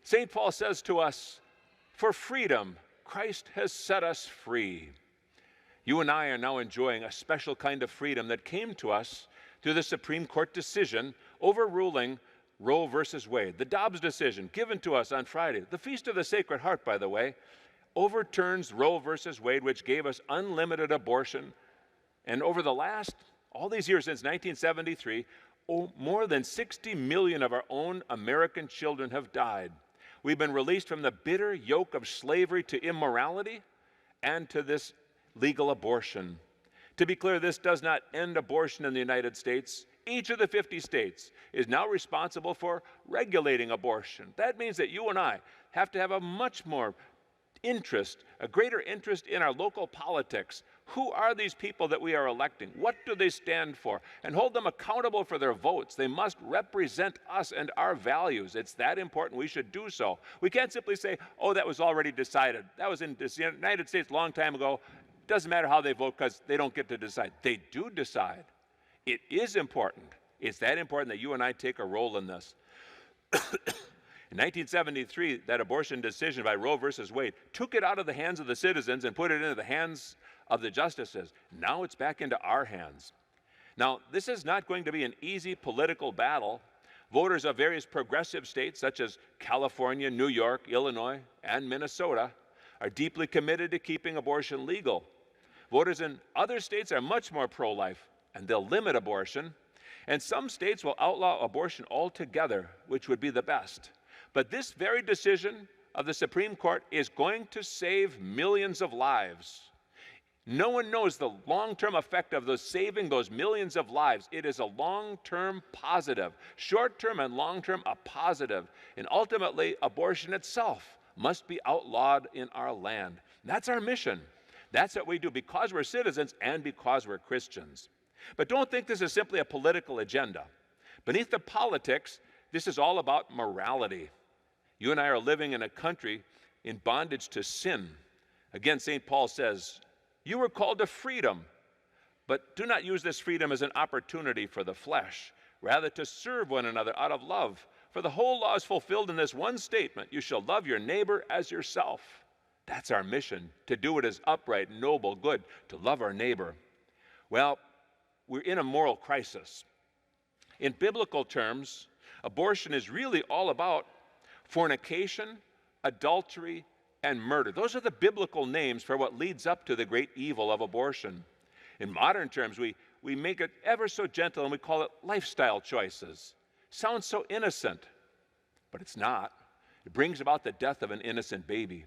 St. Paul says to us, for freedom, Christ has set us free. You and I are now enjoying a special kind of freedom that came to us through the Supreme Court decision overruling Roe versus Wade. The Dobbs decision given to us on Friday, the Feast of the Sacred Heart, by the way, overturns Roe versus Wade, which gave us unlimited abortion. And over the last, all these years since 1973, more than 60 million of our own American children have died. We've been released from the bitter yoke of slavery to immorality and to this legal abortion. To be clear, this does not end abortion in the United States. Each of the 50 states is now responsible for regulating abortion. That means that you and I have to have a much more interest, a greater interest in our local politics. Who are these people that we are electing? What do they stand for? And hold them accountable for their votes. They must represent us and our values. It's that important. We should do so. We can't simply say, oh, that was already decided. That was in the United States a long time ago. Doesn't matter how they vote because they don't get to decide. They do decide. It is important. It's that important that you and I take a role in this. In 1973, that abortion decision by Roe versus Wade took it out of the hands of the citizens and put it into the hands of the justices. Now it's back into our hands. Now, this is not going to be an easy political battle. Voters of various progressive states, such as California, New York, Illinois, and Minnesota, are deeply committed to keeping abortion legal. Voters in other states are much more pro-life, and they'll limit abortion. And some states will outlaw abortion altogether, which would be the best. But this very decision of the Supreme Court is going to save millions of lives. No one knows the long-term effect of saving those millions of lives. It is a long-term positive, short-term and long-term a positive. And ultimately, abortion itself must be outlawed in our land. That's our mission. That's what we do because we're citizens and because we're Christians. But don't think this is simply a political agenda. Beneath the politics, this is all about morality. You and I are living in a country in bondage to sin. Again, St. Paul says, you were called to freedom, but do not use this freedom as an opportunity for the flesh, rather to serve one another out of love. For the whole law is fulfilled in this one statement, you shall love your neighbor as yourself. That's our mission, to do what is upright, noble, good, to love our neighbor. Well, we're in a moral crisis. In biblical terms, abortion is really all about fornication, adultery, and murder. Those are the biblical names for what leads up to the great evil of abortion. In modern terms, we make it ever so gentle and we call it lifestyle choices. Sounds so innocent, but it's not. It brings about the death of an innocent baby.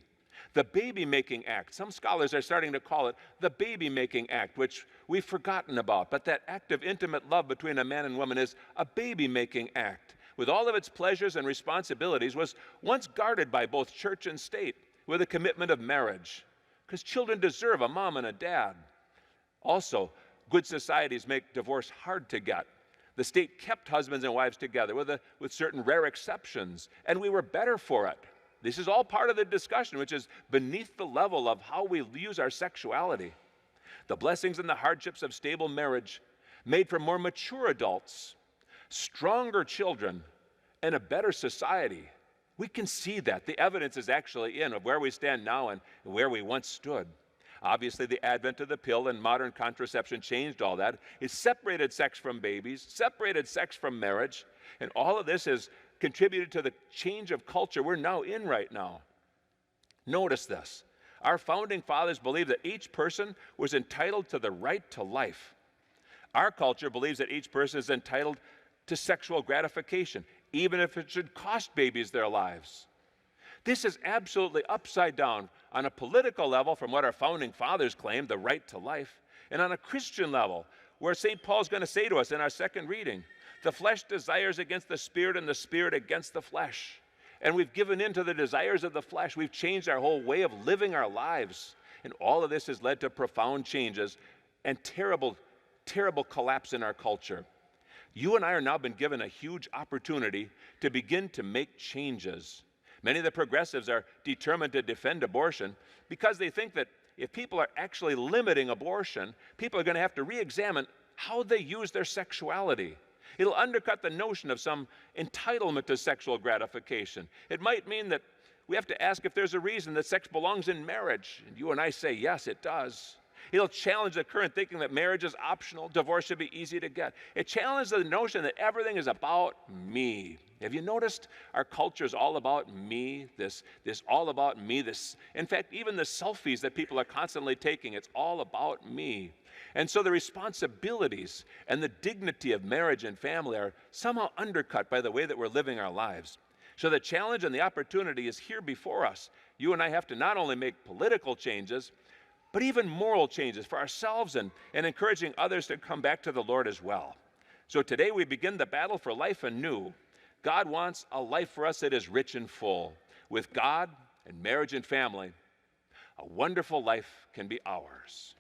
The baby-making act, some scholars are starting to call it the baby-making act, which we've forgotten about. But that act of intimate love between a man and woman is a baby-making act. With all of its pleasures and responsibilities, was once guarded by both church and state with a commitment of marriage, because children deserve a mom and a dad. Also, good societies make divorce hard to get. The state kept husbands and wives together with certain rare exceptions, and we were better for it. This is all part of the discussion, which is beneath the level of how we use our sexuality. The blessings and the hardships of stable marriage made for more mature adults, stronger children, and a better society. We can see that. The evidence is actually in of where we stand now and where we once stood. Obviously, the advent of the pill and modern contraception changed all that. It separated sex from babies, separated sex from marriage, and all of this has contributed to the change of culture we're now in right now. Notice this. Our founding fathers believed that each person was entitled to the right to life. Our culture believes that each person is entitled to sexual gratification, even if it should cost babies their lives. This is absolutely upside down on a political level from what our founding fathers claimed, the right to life, and on a Christian level, where St. Paul's going to say to us in our second reading, the flesh desires against the spirit and the spirit against the flesh. And we've given in to the desires of the flesh. We've changed our whole way of living our lives. And all of this has led to profound changes and terrible, terrible collapse in our culture. You and I are now been given a huge opportunity to begin to make changes. Many of the progressives are determined to defend abortion because they think that if people are actually limiting abortion, people are going to have to re-examine how they use their sexuality. It'll undercut the notion of some entitlement to sexual gratification. It might mean that we have to ask if there's a reason that sex belongs in marriage. And you and I say, yes, it does. It'll challenge the current thinking that marriage is optional, divorce should be easy to get. It challenges the notion that everything is about me. Have you noticed our culture is all about me, this all about me, this, in fact, even the selfies that people are constantly taking, it's all about me. And so the responsibilities and the dignity of marriage and family are somehow undercut by the way that we're living our lives. So the challenge and the opportunity is here before us. You and I have to not only make political changes, but even moral changes for ourselves and encouraging others to come back to the Lord as well. So today we begin the battle for life anew. God wants a life for us that is rich and full. With God and marriage and family, a wonderful life can be ours.